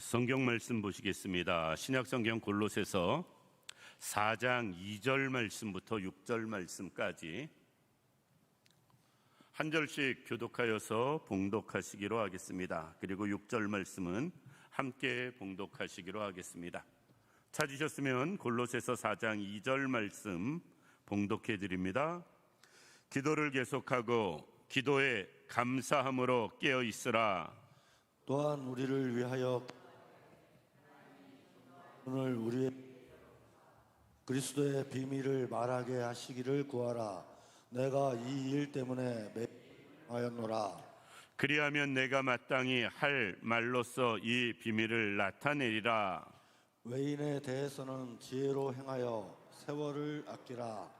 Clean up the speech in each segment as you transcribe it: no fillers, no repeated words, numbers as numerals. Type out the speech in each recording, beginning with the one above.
성경 말씀 보시겠습니다. 신약 성경 골로새서 4장 2절 말씀부터 6절 말씀까지 한 절씩 교독하여서 봉독하시기로 하겠습니다. 그리고 6절 말씀은 함께 봉독하시기로 하겠습니다. 찾으셨으면 골로새서 4장 2절 말씀 봉독해 드립니다. 기도를 계속하고 기도에 감사함으로 깨어 있으라. 또한 우리를 위하여 오늘 우리의 그리스도의 비밀을 말하게 하시기를 구하라. 내가 이 일 때문에 매하였노라. 그리하면 내가 마땅히 할 말로써 이 비밀을 나타내리라. 외인에 대해서는 지혜로 행하여 세월을 아끼라.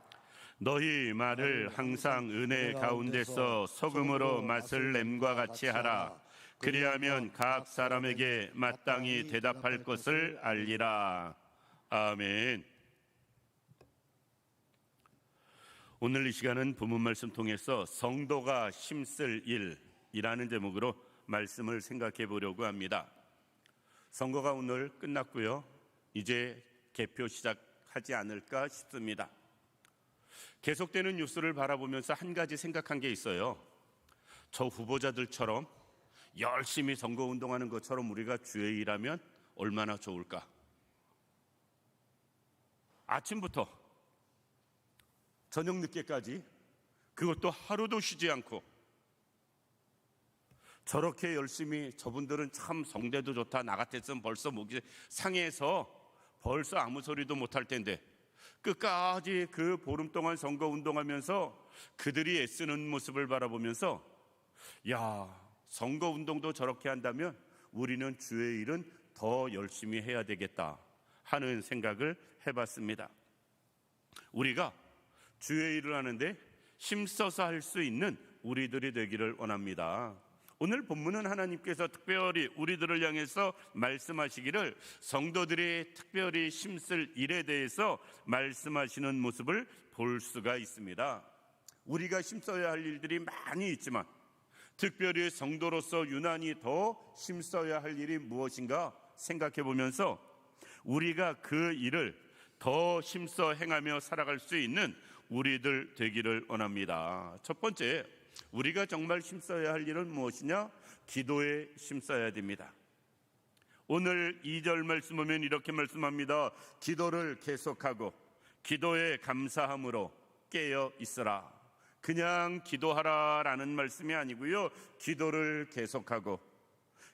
너희 말을 항상 은혜 가운데서 소금으로 맛을 냄과 같이 하라. 그리하면 각 사람에게 마땅히 대답할 것을 알리라. 아멘. 오늘 이 시간은 본문 말씀 통해서 성도가 힘쓸 일이라는 제목으로 말씀을 생각해 보려고 합니다. 선거가 오늘 끝났고요. 이제 개표 시작하지 않을까 싶습니다. 계속되는 뉴스를 바라보면서 한 가지 생각한 게 있어요. 저 후보자들처럼 열심히 선거운동하는 것처럼 우리가 주의 일하면 얼마나 좋을까. 아침부터 저녁 늦게까지, 그것도 하루도 쉬지 않고 저렇게 열심히, 저분들은 참 성대도 좋다, 나 같았으면 벌써 목이 상해서 벌써 아무 소리도 못할 텐데 끝까지 그 보름 동안 선거운동하면서 그들이 애쓰는 모습을 바라보면서 야, 선거운동도 저렇게 한다면 우리는 주의 일은 더 열심히 해야 되겠다 하는 생각을 해봤습니다. 우리가 주의 일을 하는데 힘써서 할 수 있는 우리들이 되기를 원합니다. 오늘 본문은 하나님께서 특별히 우리들을 향해서 말씀하시기를 성도들이 특별히 힘쓸 일에 대해서 말씀하시는 모습을 볼 수가 있습니다. 우리가 힘써야 할 일들이 많이 있지만 특별히 성도로서 유난히 더 힘써야 할 일이 무엇인가 생각해 보면서 우리가 그 일을 더 힘써 행하며 살아갈 수 있는 우리들 되기를 원합니다. 첫 번째, 우리가 정말 힘써야 할 일은 무엇이냐? 기도에 힘써야 됩니다. 오늘 2절 말씀 보면 이렇게 말씀합니다. 기도를 계속하고 기도에 감사함으로 깨어 있으라. 그냥 기도하라라는 말씀이 아니고요, 기도를 계속하고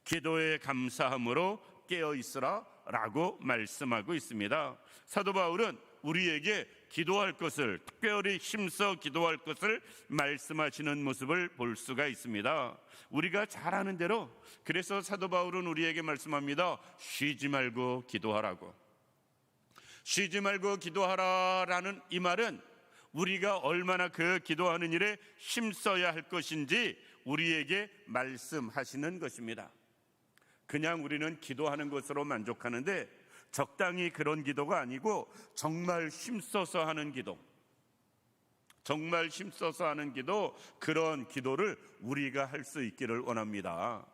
기도에 감사함으로 깨어 있으라 라고 말씀하고 있습니다. 사도 바울은 우리에게 기도할 것을, 특별히 힘써 기도할 것을 말씀하시는 모습을 볼 수가 있습니다. 우리가 잘 아는 대로, 그래서 사도 바울은 우리에게 말씀합니다. 쉬지 말고 기도하라고. 쉬지 말고 기도하라라는 이 말은 우리가 얼마나 그 기도하는 일에 힘써야 할 것인지 우리에게 말씀하시는 것입니다. 그냥 우리는 기도하는 것으로 만족하는데 적당히 그런 기도가 아니고 정말 힘써서 하는 기도, 정말 힘써서 하는 기도, 그런 기도를 우리가 할 수 있기를 원합니다.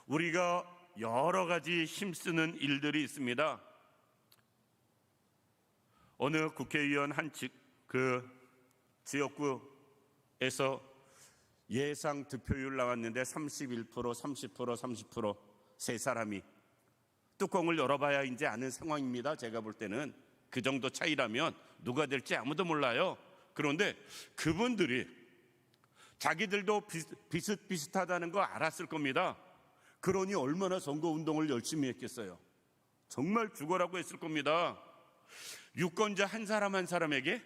우리가 여러 가지 힘쓰는 일들이 있습니다. 어느 국회의원 그 지역구에서 예상 득표율 나왔는데 31%, 30% 세 사람이 뚜껑을 열어봐야 이제 아는 상황입니다. 제가 볼 때는 그 정도 차이라면 누가 될지 아무도 몰라요. 그런데 그분들이 자기들도 비슷비슷하다는 거 알았을 겁니다. 그러니 얼마나 선거운동을 열심히 했겠어요. 정말 죽어라고 했을 겁니다. 유권자 한 사람 한 사람에게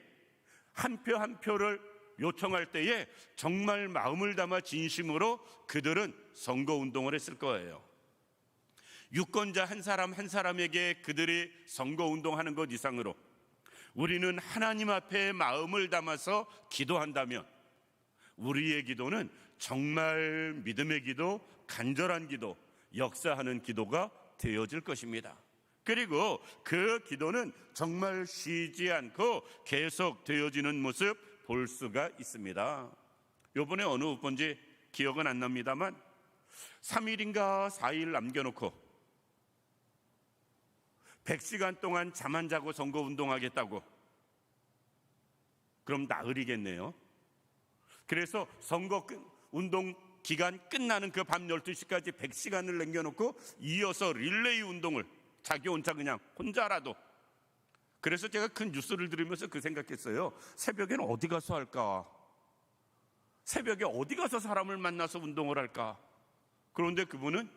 한 표 한 표를 요청할 때에 정말 마음을 담아 진심으로 그들은 선거운동을 했을 거예요. 유권자 한 사람 한 사람에게 그들이 선거운동하는 것 이상으로 우리는 하나님 앞에 마음을 담아서 기도한다면 우리의 기도는 정말 믿음의 기도, 간절한 기도, 역사하는 기도가 되어질 것입니다. 그리고 그 기도는 정말 쉬지 않고 계속 되어지는 모습 볼 수가 있습니다. 요번에 어느 후보인지 기억은 안 납니다만 3일인가 4일 남겨놓고 100시간 동안 잠 안 자고 선거 운동하겠다고. 그럼 나으리겠네요. 그래서 선거 운동 기간 끝나는 그 밤 12시까지 100시간을 남겨놓고 이어서 릴레이 운동을 자기 혼자 그냥 혼자라도. 그래서 제가 큰 뉴스를 들으면서 그 생각했어요. 새벽에는 어디 가서 할까? 새벽에 어디 가서 사람을 만나서 운동을 할까? 그런데 그분은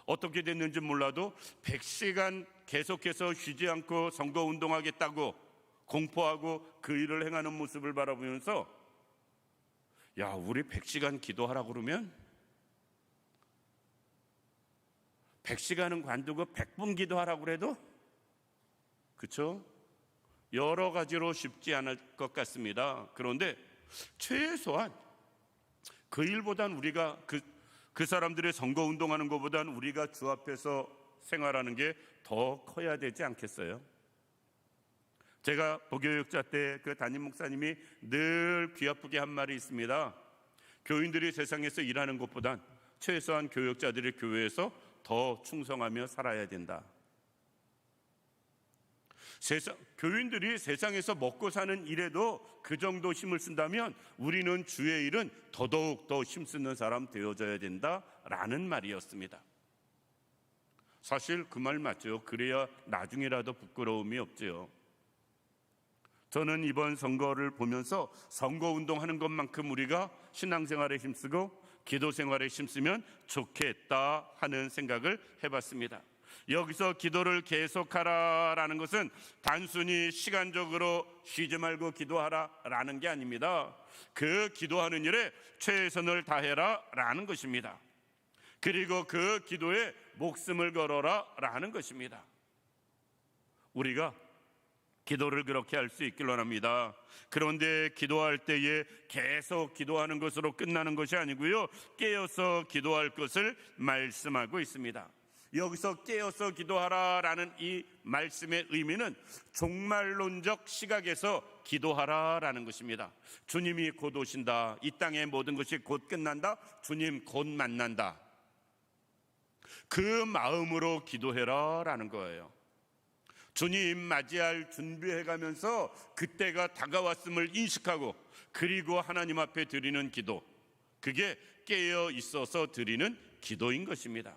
어떻게 됐는지 몰라도 100시간 계속해서 쉬지 않고 선거 운동하겠다고 공포하고 그 일을 행하는 모습을 바라보면서 야, 우리 100시간 기도하라고 그러면 100시간은 관두고 100분 기도하라고 그래도 그렇죠? 여러 가지로 쉽지 않을 것 같습니다. 그런데 최소한 그 일보단 우리가 그 사람들의 선거 운동하는 것보단 우리가 주 앞에서 생활하는 게 더 커야 되지 않겠어요? 제가 보교육자 때 그 담임 목사님이 늘 귀 아프게 한 말이 있습니다. 교인들이 세상에서 일하는 것보단 최소한 교육자들이 교회에서 더 충성하며 살아야 된다. 교인들이 세상에서 먹고 사는 일에도 그 정도 힘을 쓴다면 우리는 주의 일은 더더욱 더 힘쓰는 사람 되어져야 된다라는 말이었습니다. 사실 그 말 맞죠. 그래야 나중이라도 부끄러움이 없죠. 저는 이번 선거를 보면서 선거 운동하는 것만큼 우리가 신앙생활에 힘쓰고 기도생활에 힘쓰면 좋겠다 하는 생각을 해봤습니다. 여기서 기도를 계속하라라는 것은 단순히 시간적으로 쉬지 말고 기도하라라는 게 아닙니다. 그 기도하는 일에 최선을 다해라라는 것입니다. 그리고 그 기도에 목숨을 걸어라라는 것입니다. 우리가 기도를 그렇게 할 수 있길 원합니다. 그런데 기도할 때에 계속 기도하는 것으로 끝나는 것이 아니고요, 깨어서 기도할 것을 말씀하고 있습니다. 여기서 깨어서 기도하라라는 이 말씀의 의미는 종말론적 시각에서 기도하라라는 것입니다. 주님이 곧 오신다. 이 땅의 모든 것이 곧 끝난다. 주님 곧 만난다. 그 마음으로 기도해라라는 거예요. 주님 맞이할 준비해가면서 그때가 다가왔음을 인식하고 그리고 하나님 앞에 드리는 기도, 그게 깨어 있어서 드리는 기도인 것입니다.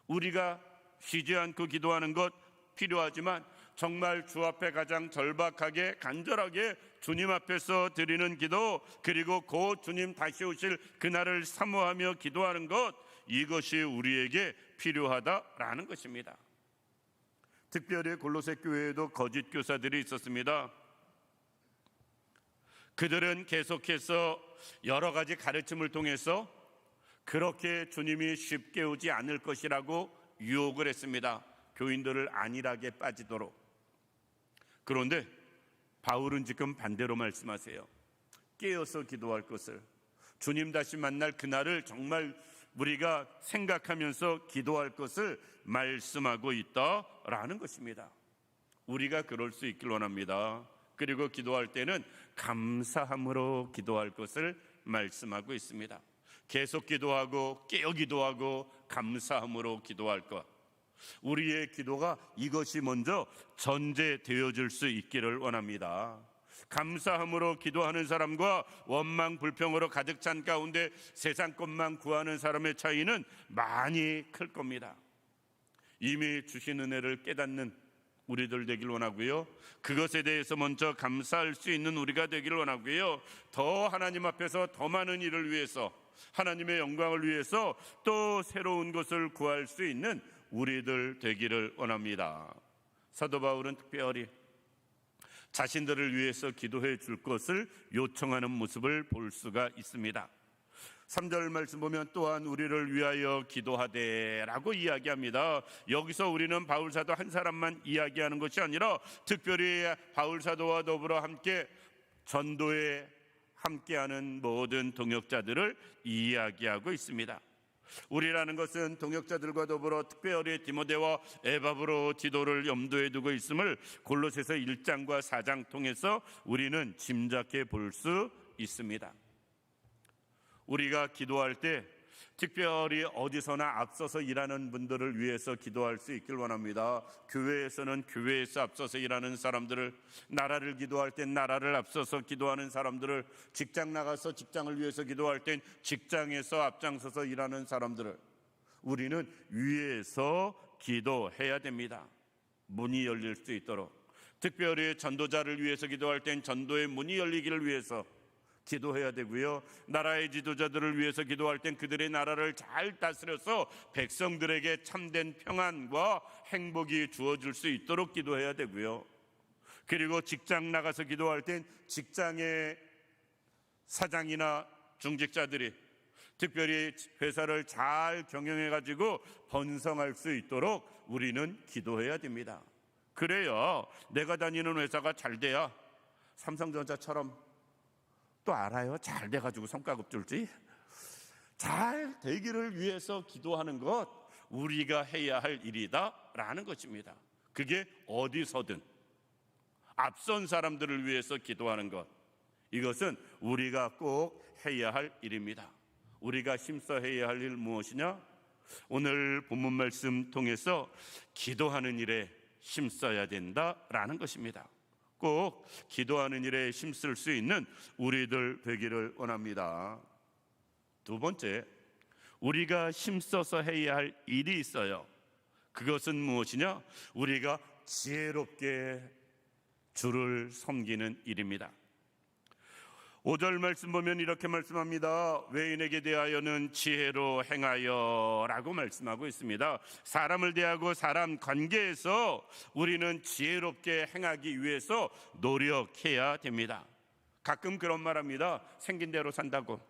우리가 쉬지 않고 기도하는 것 필요하지만 정말 주 앞에 가장 절박하게 간절하게 주님 앞에서 드리는 기도, 그리고 곧 주님 다시 오실 그날을 사모하며 기도하는 것, 이것이 우리에게 필요하다라는 것입니다. 특별히 골로새 교회에도 거짓 교사들이 있었습니다. 그들은 계속해서 여러 가지 가르침을 통해서 그렇게 주님이 쉽게 오지 않을 것이라고 유혹을 했습니다. 교인들을 안일하게 빠지도록. 그런데 바울은 지금 반대로 말씀하세요. 깨어서 기도할 것을, 주님 다시 만날 그날을 정말 우리가 생각하면서 기도할 것을 말씀하고 있다라는 것입니다. 우리가 그럴 수 있길 원합니다. 그리고 기도할 때는 감사함으로 기도할 것을 말씀하고 있습니다. 계속 기도하고 깨어 기도하고 감사함으로 기도할 것, 우리의 기도가 이것이 먼저 전제되어질 수 있기를 원합니다. 감사함으로 기도하는 사람과 원망 불평으로 가득 찬 가운데 세상 것만 구하는 사람의 차이는 많이 클 겁니다. 이미 주신 은혜를 깨닫는 우리들 되길 원하고요, 그것에 대해서 먼저 감사할 수 있는 우리가 되길 원하고요, 더 하나님 앞에서 더 많은 일을 위해서, 하나님의 영광을 위해서 또 새로운 것을 구할 수 있는 우리들 되기를 원합니다. 사도 바울은 특별히 자신들을 위해서 기도해 줄 것을 요청하는 모습을 볼 수가 있습니다. 3절 말씀 보면 또한 우리를 위하여 기도하되 라고 이야기합니다. 여기서 우리는 바울사도 한 사람만 이야기하는 것이 아니라 특별히 바울사도와 더불어 함께 전도에 함께하는 모든 동역자들을 이야기하고 있습니다. 우리라는 것은 동역자들과 더불어 특별히 디모데와 에바브로 디도를 염두에 두고 있음을 골로새서 1장과 4장 통해서 우리는 짐작해 볼 수 있습니다. 우리가 기도할 때 특별히 어디서나 앞서서 일하는 분들을 위해서 기도할 수 있길 원합니다. 교회에서는 교회에서 앞서서 일하는 사람들을, 나라를 기도할 땐 나라를 앞서서 기도하는 사람들을, 직장 나가서 직장을 위해서 기도할 땐 직장에서 앞장서서 일하는 사람들을 우리는 위에서 기도해야 됩니다. 문이 열릴 수 있도록. 특별히 전도자를 위해서 기도할 땐 전도의 문이 열리기를 위해서 기도해야 되고요. 나라의 지도자들을 위해서 기도할 땐 그들의 나라를 잘 다스려서 백성들에게 참된 평안과 행복이 주어질 수 있도록 기도해야 되고요. 그리고 직장 나가서 기도할 땐 직장의 사장이나 중직자들이 특별히 회사를 잘 경영해가지고 번성할 수 있도록 우리는 기도해야 됩니다. 그래야 내가 다니는 회사가 잘 돼야 삼성전자처럼 또 알아요. 잘 돼가지고 성과급 줄지. 잘 되기를 위해서 기도하는 것 우리가 해야 할 일이다 라는 것입니다. 그게 어디서든 앞선 사람들을 위해서 기도하는 것, 이것은 우리가 꼭 해야 할 일입니다. 우리가 힘써 해야 할 일 무엇이냐? 오늘 본문 말씀 통해서 기도하는 일에 힘써야 된다라는 것입니다. 꼭 기도하는 일에 힘쓸 수 있는 우리들 되기를 원합니다. 두 번째, 우리가 힘써서 해야 할 일이 있어요. 그것은 무엇이냐? 우리가 지혜롭게 주를 섬기는 일입니다. 5절 말씀 보면 이렇게 말씀합니다. 외인에게 대하여는 지혜로 행하여 라고 말씀하고 있습니다. 사람을 대하고 사람 관계에서 우리는 지혜롭게 행하기 위해서 노력해야 됩니다. 가끔 그런 말 합니다. 생긴 대로 산다고.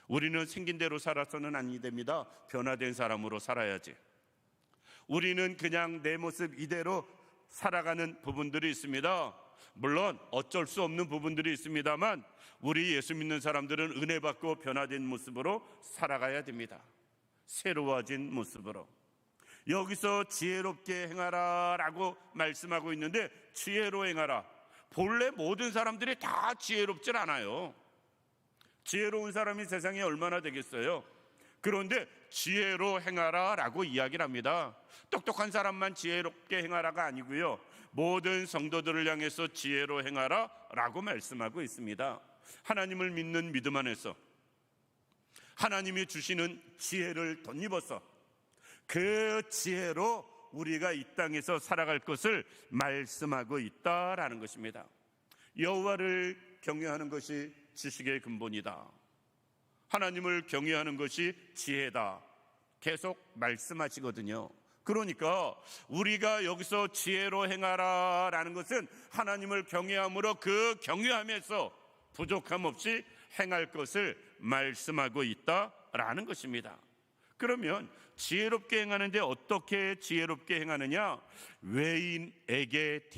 우리는 생긴 대로 살아서는 아니 됩니다. 변화된 사람으로 살아야지. 우리는 그냥 내 모습 이대로 살아가는 부분들이 있습니다. 물론 어쩔 수 없는 부분들이 있습니다만 우리 예수 믿는 사람들은 은혜 받고 변화된 모습으로 살아가야 됩니다. 새로워진 모습으로. 여기서 지혜롭게 행하라 라고 말씀하고 있는데, 지혜로 행하라. 본래 모든 사람들이 다 지혜롭질 않아요. 지혜로운 사람이 세상에 얼마나 되겠어요? 그런데 지혜로 행하라 라고 이야기를 합니다. 똑똑한 사람만 지혜롭게 행하라가 아니고요, 모든 성도들을 향해서 지혜로 행하라 라고 말씀하고 있습니다. 하나님을 믿는 믿음 안에서 하나님이 주시는 지혜를 덧입어서 그 지혜로 우리가 이 땅에서 살아갈 것을 말씀하고 있다라는 것입니다. 여호와를 경외하는 것이 지식의 근본이다. 하나님을 경외하는 것이 지혜다. 계속 말씀하시거든요. 그러니까 우리가 여기서 지혜로 행하라 라는 것은 하나님을 경외함으로 그 경외함에서 부족함 없이 행할 것을 말씀하고 있다라는 것입니다. 그러면 지혜롭게 행하는데 어떻게 지혜롭게 행하느냐? 외인에게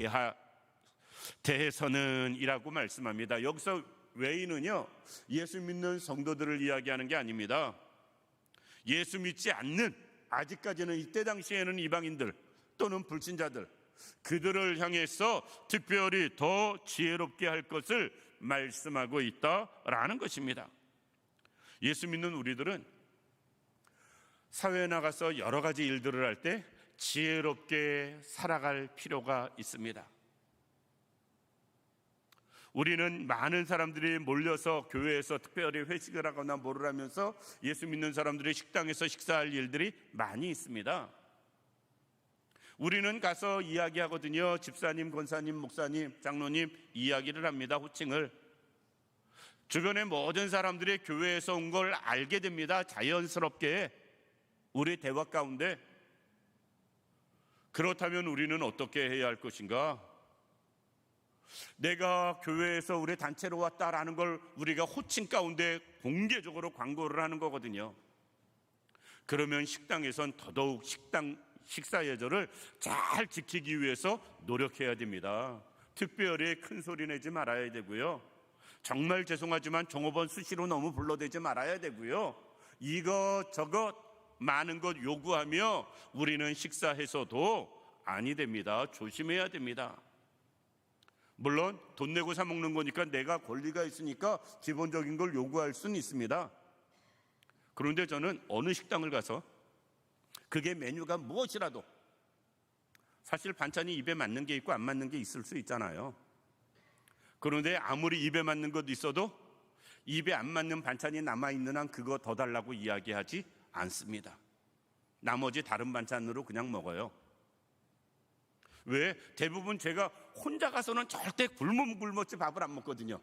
대해서는 이라고 말씀합니다. 여기서 외인은요, 예수 믿는 성도들을 이야기하는 게 아닙니다. 예수 믿지 않는, 아직까지는 이때 당시에는 이방인들 또는 불신자들, 그들을 향해서 특별히 더 지혜롭게 할 것을 말씀하고 있다라는 것입니다. 예수 믿는 우리들은 사회에 나가서 여러 가지 일들을 할 때 지혜롭게 살아갈 필요가 있습니다. 우리는 많은 사람들이 몰려서 교회에서 특별히 회식을 하거나 뭐를 하면서 예수 믿는 사람들이 식당에서 식사할 일들이 많이 있습니다. 우리는 가서 이야기하거든요. 집사님, 권사님, 목사님, 장로님 이야기를 합니다. 호칭을. 주변의 모든 사람들이 교회에서 온 걸 알게 됩니다. 자연스럽게 우리 대화 가운데. 그렇다면 우리는 어떻게 해야 할 것인가? 내가 교회에서 우리 단체로 왔다라는 걸 우리가 호칭 가운데 공개적으로 광고를 하는 거거든요. 그러면 식당에선 더더욱 식사 예절을 잘 지키기 위해서 노력해야 됩니다. 특별히 큰 소리 내지 말아야 되고요. 정말 죄송하지만 종업원 수시로 너무 불러대지 말아야 되고요. 이것저것 많은 것 요구하며 우리는 식사해서도 아니 됩니다. 조심해야 됩니다. 물론 돈 내고 사 먹는 거니까 내가 권리가 있으니까 기본적인 걸 요구할 수는 있습니다. 그런데 저는 어느 식당을 가서 그게 메뉴가 무엇이라도, 사실 반찬이 입에 맞는 게 있고 안 맞는 게 있을 수 있잖아요. 그런데 아무리 입에 맞는 것도 있어도 입에 안 맞는 반찬이 남아있는 한 그거 더 달라고 이야기하지 않습니다. 나머지 다른 반찬으로 그냥 먹어요. 왜? 대부분 제가 혼자 가서는 절대 굶었지 밥을 안 먹거든요.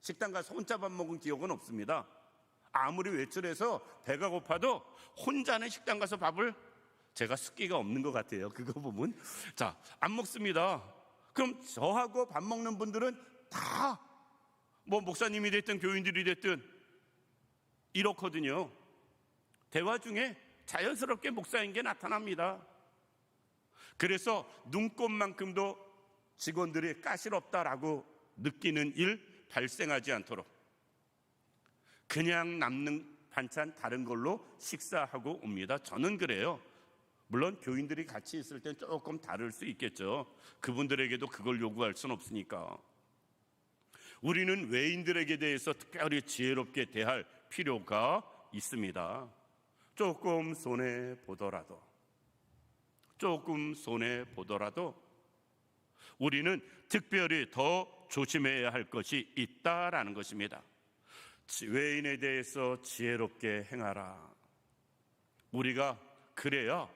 식당 가서 혼자 밥 먹은 기억은 없습니다. 아무리 외출해서 배가 고파도 혼자는 식당 가서 밥을, 제가 습기가 없는 것 같아요. 그거 보면. 자, 안 먹습니다. 그럼 저하고 밥 먹는 분들은 다 뭐 목사님이 됐든 교인들이 됐든 이렇거든요. 대화 중에 자연스럽게 목사인 게 나타납니다. 그래서 눈곱만큼도 직원들이 까실없다라고 느끼는 일 발생하지 않도록 그냥 남는 반찬 다른 걸로 식사하고 옵니다. 저는 그래요. 물론 교인들이 같이 있을 땐 조금 다를 수 있겠죠. 그분들에게도 그걸 요구할 수는 없으니까. 우리는 외인들에게 대해서 특별히 지혜롭게 대할 필요가 있습니다. 조금 손해보더라도 우리는 특별히 더 조심해야 할 것이 있다라는 것입니다. 외인에 대해서 지혜롭게 행하라. 우리가 그래야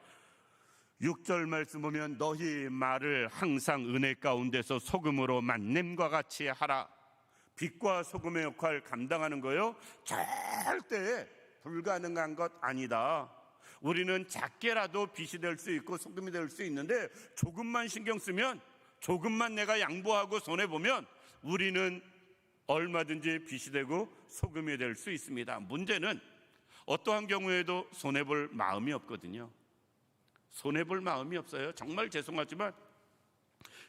6절 말씀 보면 너희 말을 항상 은혜 가운데서 소금으로 만냄과 같이 하라. 빛과 소금의 역할 감당하는 거요, 절대 불가능한 것 아니다. 우리는 작게라도 빛이 될 수 있고 소금이 될 수 있는데 조금만 신경 쓰면, 조금만 내가 양보하고 손해보면 우리는 얼마든지 빛이 되고 소금이 될 수 있습니다. 문제는 어떠한 경우에도 손해볼 마음이 없거든요. 손해볼 마음이 없어요. 정말 죄송하지만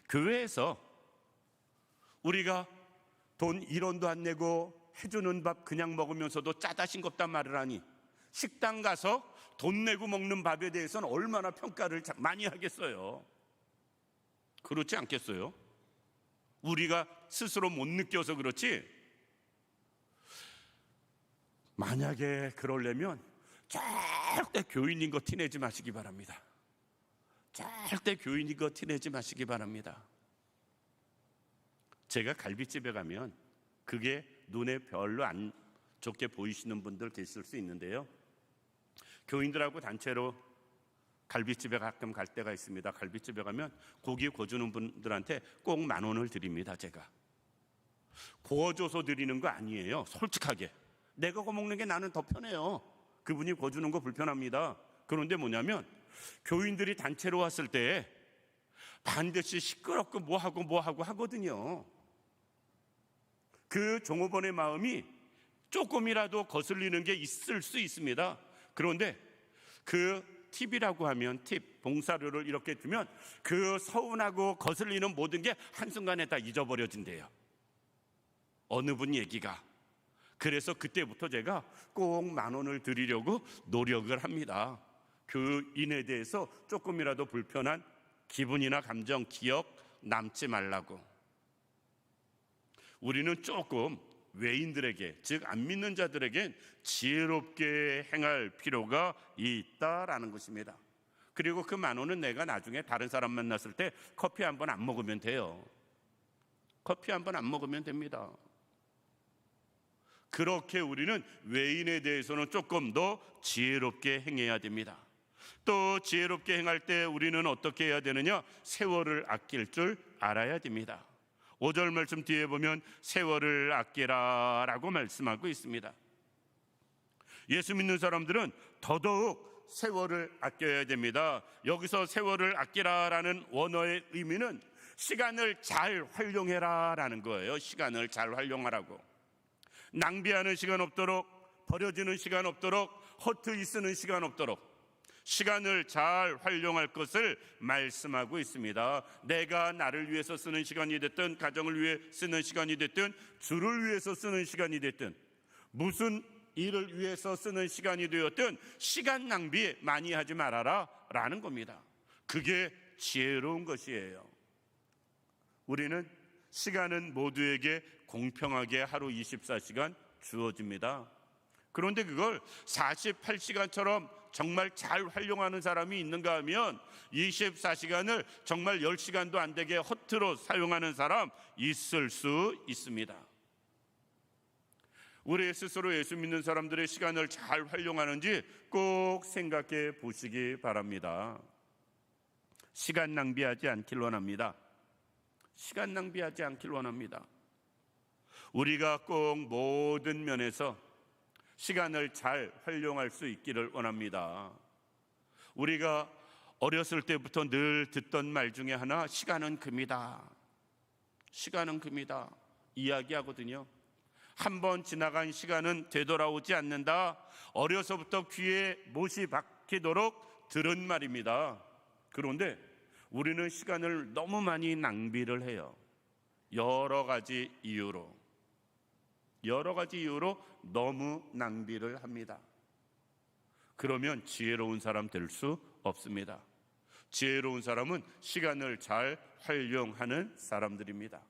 교회에서 우리가 돈 1원도 안 내고 해주는 밥 그냥 먹으면서도 짜다 싱겁단 말을 하니 식당 가서 돈 내고 먹는 밥에 대해서는 얼마나 평가를 많이 하겠어요. 그렇지 않겠어요? 우리가 스스로 못 느껴서 그렇지, 만약에 그러려면 절대 교인인 거 티내지 마시기 바랍니다. 절대 교인인 거 티내지 마시기 바랍니다. 제가 갈비집에 가면 그게 눈에 별로 안 좋게 보이시는 분들 계실 수 있는데요, 교인들하고 단체로 갈비집에 가끔 갈 때가 있습니다. 갈비집에 가면 고기 구워주는 분들한테 꼭 10,000원을 드립니다. 제가 구워줘서 드리는 거 아니에요. 솔직하게 내가 구워 먹는 게 나는 더 편해요. 그분이 구워주는 거 불편합니다. 그런데 뭐냐면 교인들이 단체로 왔을 때 반드시 시끄럽고 뭐하고 하거든요. 그 종업원의 마음이 조금이라도 거슬리는 게 있을 수 있습니다. 그런데 그 팁이라고 하면, 팁, 봉사료를 이렇게 주면 그 서운하고 거슬리는 모든 게 한순간에 다 잊어버려진대요. 어느 분 얘기가. 그래서 그때부터 제가 꼭 10,000원을 드리려고 노력을 합니다. 교인에 대해서 조금이라도 불편한 기분이나 감정, 기억 남지 말라고. 우리는 조금 외인들에게, 즉 안 믿는 자들에겐 지혜롭게 행할 필요가 있다라는 것입니다. 그리고 그 10,000원은 내가 나중에 다른 사람 만났을 때 커피 한 번 안 먹으면 돼요. 커피 한 번 안 먹으면 됩니다. 그렇게 우리는 외인에 대해서는 조금 더 지혜롭게 행해야 됩니다. 또 지혜롭게 행할 때 우리는 어떻게 해야 되느냐? 세월을 아낄 줄 알아야 됩니다. 5절 말씀 뒤에 보면 세월을 아끼라 라고 말씀하고 있습니다. 예수 믿는 사람들은 더더욱 세월을 아껴야 됩니다. 여기서 세월을 아끼라 라는 원어의 의미는 시간을 잘 활용해라 라는 거예요. 시간을 잘 활용하라고. 낭비하는 시간 없도록, 버려지는 시간 없도록, 허투루 쓰는 시간 없도록 시간을 잘 활용할 것을 말씀하고 있습니다. 내가 나를 위해서 쓰는 시간이 됐든, 가정을 위해 쓰는 시간이 됐든, 주를 위해서 쓰는 시간이 됐든, 무슨 일을 위해서 쓰는 시간이 되었든 시간 낭비 많이 하지 말아라 라는 겁니다. 그게 지혜로운 것이에요. 우리는 시간은 모두에게 공평하게 하루 24시간 주어집니다. 그런데 그걸 48시간처럼 정말 잘 활용하는 사람이 있는가 하면 24시간을 정말 10시간도 안 되게 허투루 사용하는 사람 있을 수 있습니다. 우리 스스로 예수 믿는 사람들의 시간을 잘 활용하는지 꼭 생각해 보시기 바랍니다. 시간 낭비하지 않길 원합니다. 시간 낭비하지 않길 원합니다. 우리가 꼭 모든 면에서 시간을 잘 활용할 수 있기를 원합니다. 우리가 어렸을 때부터 늘 듣던 말 중에 하나, 시간은 금이다. 시간은 금이다. 이야기하거든요. 한번 지나간 시간은 되돌아오지 않는다. 어려서부터 귀에 못이 박히도록 들은 말입니다. 그런데 우리는 시간을 너무 많이 낭비를 해요. 여러 가지 이유로 너무 낭비를 합니다. 그러면 지혜로운 사람 될 수 없습니다. 지혜로운 사람은 시간을 잘 활용하는 사람들입니다.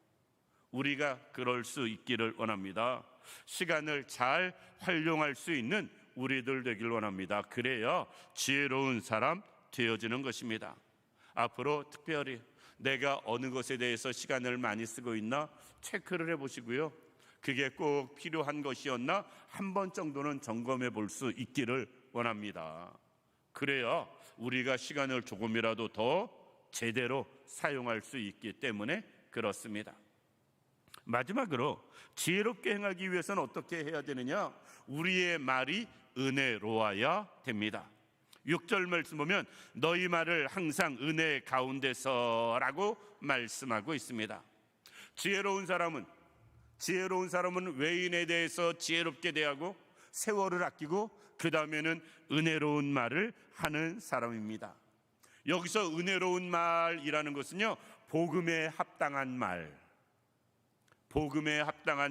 우리가 그럴 수 있기를 원합니다. 시간을 잘 활용할 수 있는 우리들 되길 원합니다. 그래야 지혜로운 사람 되어지는 것입니다. 앞으로 특별히 내가 어느 것에 대해서 시간을 많이 쓰고 있나 체크를 해보시고요. 그게 꼭 필요한 것이었나 한 번 정도는 점검해 볼 수 있기를 원합니다. 그래야 우리가 시간을 조금이라도 더 제대로 사용할 수 있기 때문에 그렇습니다. 마지막으로 지혜롭게 행하기 위해서는 어떻게 해야 되느냐? 우리의 말이 은혜로워야 됩니다. 6절 말씀 보면 너희 말을 항상 은혜 가운데서라고 말씀하고 있습니다. 지혜로운 사람은 외인에 대해서 지혜롭게 대하고 세월을 아끼고 그 다음에는 은혜로운 말을 하는 사람입니다. 여기서 은혜로운 말이라는 것은요, 복음에 합당한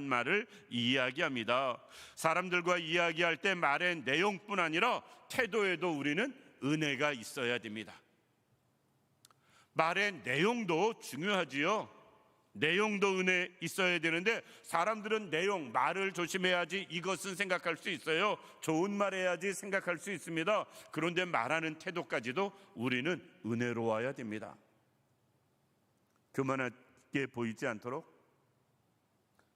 말을 이야기합니다. 사람들과 이야기할 때 말의 내용뿐 아니라 태도에도 우리는 은혜가 있어야 됩니다. 말의 내용도 중요하지요. 내용도 은혜 있어야 되는데 사람들은 말을 조심해야지 이것은 생각할 수 있어요. 좋은 말 해야지 생각할 수 있습니다. 그런데 말하는 태도까지도 우리는 은혜로워야 됩니다. 교만하게 보이지 않도록,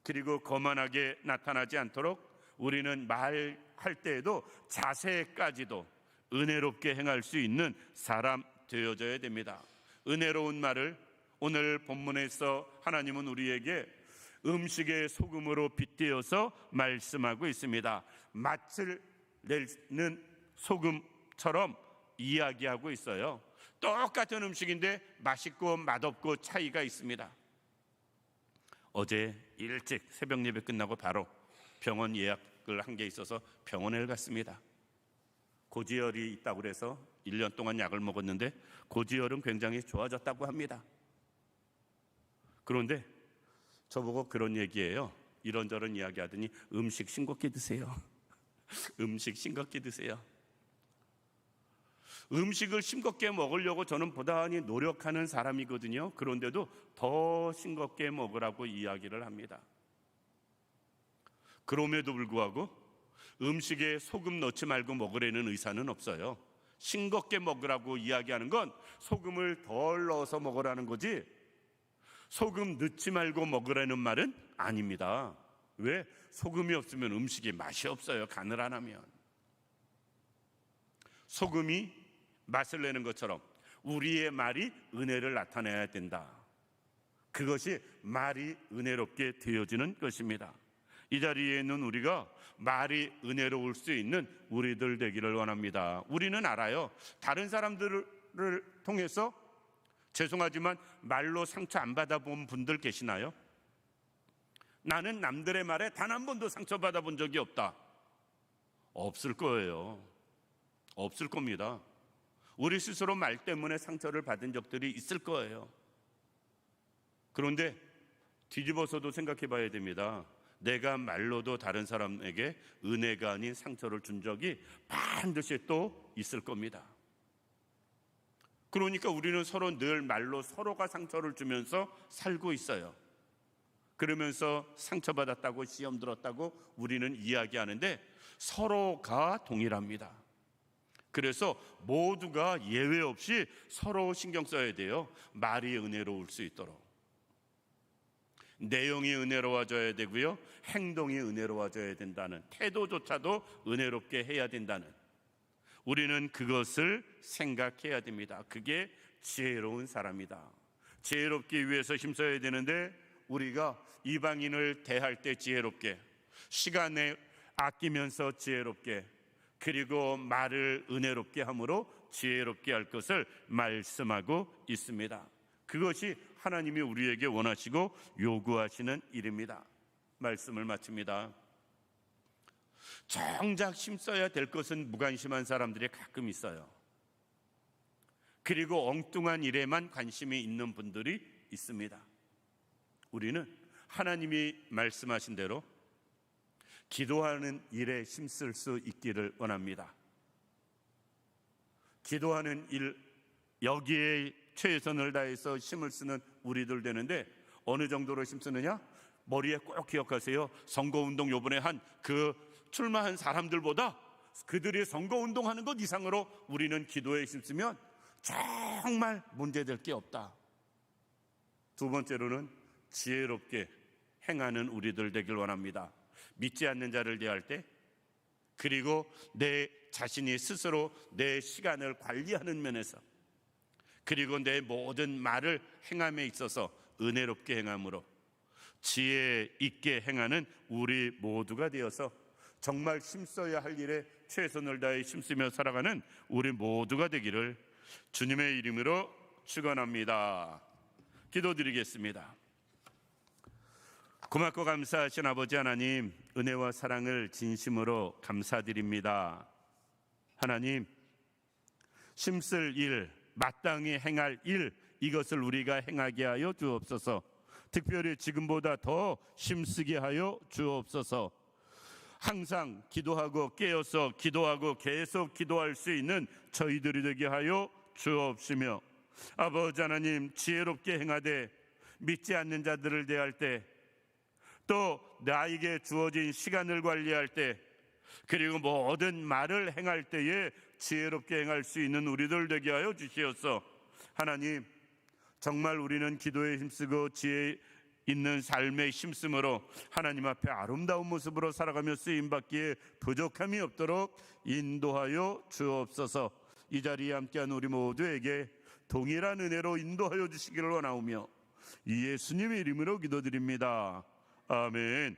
그리고 거만하게 나타나지 않도록 우리는 말할 때에도 자세까지도 은혜롭게 행할 수 있는 사람 되어져야 됩니다. 은혜로운 말을 오늘 본문에서 하나님은 우리에게 음식의 소금으로 빗대어서 말씀하고 있습니다. 맛을 내는 소금처럼 이야기하고 있어요. 똑같은 음식인데 맛있고 맛없고 차이가 있습니다. 어제 일찍 새벽 예배 끝나고 바로 병원 예약을 한 게 있어서 병원에 갔습니다. 고지혈이 있다고 그래서 1년 동안 약을 먹었는데 고지혈은 굉장히 좋아졌다고 합니다. 그런데 저보고 그런 얘기예요. 이런저런 이야기하더니 음식 싱겁게 드세요. 음식 싱겁게 드세요. 음식을 싱겁게 먹으려고 저는 부단히 노력하는 사람이거든요. 그런데도 더 싱겁게 먹으라고 이야기를 합니다. 그럼에도 불구하고 음식에 소금 넣지 말고 먹으라는 의사는 없어요. 싱겁게 먹으라고 이야기하는 건 소금을 덜 넣어서 먹으라는 거지 소금 넣지 말고 먹으라는 말은 아닙니다. 왜? 소금이 없으면 음식이 맛이 없어요. 간을 안 하면. 소금이 맛을 내는 것처럼 우리의 말이 은혜를 나타내야 된다. 그것이 말이 은혜롭게 되어지는 것입니다. 이 자리에 있는 우리가 말이 은혜로울 수 있는 우리들 되기를 원합니다. 우리는 알아요. 다른 사람들을 통해서 죄송하지만 말로 상처 안 받아본 분들 계시나요? 나는 남들의 말에 단 한 번도 상처받아 본 적이 없다. 없을 거예요. 없을 겁니다. 우리 스스로 말 때문에 상처를 받은 적들이 있을 거예요. 그런데 뒤집어서도 생각해 봐야 됩니다. 내가 말로도 다른 사람에게 은혜가 아닌 상처를 준 적이 반드시 또 있을 겁니다. 그러니까 우리는 서로 늘 말로 서로가 상처를 주면서 살고 있어요. 그러면서 상처받았다고 시험 들었다고 우리는 이야기하는데 서로가 동일합니다. 그래서 모두가 예외 없이 서로 신경 써야 돼요. 말이 은혜로울 수 있도록. 내용이 은혜로워져야 되고요, 행동이 은혜로워져야 된다는, 태도조차도 은혜롭게 해야 된다는, 우리는 그것을 생각해야 됩니다. 그게 지혜로운 사람이다. 지혜롭기 위해서 힘써야 되는데, 우리가 이방인을 대할 때 지혜롭게, 시간에 아끼면서 지혜롭게, 그리고 말을 은혜롭게 함으로 지혜롭게 할 것을 말씀하고 있습니다. 그것이 하나님이 우리에게 원하시고 요구하시는 일입니다. 말씀을 마칩니다. 정작 힘써야 될 것은 무관심한 사람들이 가끔 있어요. 그리고 엉뚱한 일에만 관심이 있는 분들이 있습니다. 우리는 하나님이 말씀하신 대로 기도하는 일에 힘쓸 수 있기를 원합니다. 기도하는 일, 여기에 최선을 다해서 힘을 쓰는 우리들 되는데, 어느 정도로 힘쓰느냐? 머리에 꼭 기억하세요. 선거운동 요번에 한 그 출마한 사람들보다 그들이 선거운동하는 것 이상으로 우리는 기도에 힘쓰면 정말 문제될 게 없다. 두 번째로는 지혜롭게 행하는 우리들 되길 원합니다. 믿지 않는 자를 대할 때, 그리고 내 자신이 스스로 내 시간을 관리하는 면에서, 그리고 내 모든 말을 행함에 있어서 은혜롭게 행함으로 지혜 있게 행하는 우리 모두가 되어서 정말 힘써야 할 일에 최선을 다해 힘쓰며 살아가는 우리 모두가 되기를 주님의 이름으로 축원합니다. 기도드리겠습니다. 고맙고 감사하신 아버지 하나님, 은혜와 사랑을 진심으로 감사드립니다. 하나님, 힘쓸 일, 마땅히 행할 일, 이것을 우리가 행하게 하여 주옵소서. 특별히 지금보다 더 힘쓰게 하여 주옵소서. 항상 기도하고 깨어서 기도하고 계속 기도할 수 있는 저희들이 되게 하여 주옵시며, 아버지 하나님, 지혜롭게 행하되 믿지 않는 자들을 대할 때, 또 나에게 주어진 시간을 관리할 때, 그리고 모든 말을 행할 때에 지혜롭게 행할 수 있는 우리들 되게 하여 주시옵소서. 하나님, 정말 우리는 기도에 힘쓰고 지혜 있는 삶에 힘쓰므로 하나님 앞에 아름다운 모습으로 살아가며 쓰임받기에 부족함이 없도록 인도하여 주옵소서. 이 자리에 함께한 우리 모두에게 동일한 은혜로 인도하여 주시기를 원하오며 예수님의 이름으로 기도드립니다. 아멘.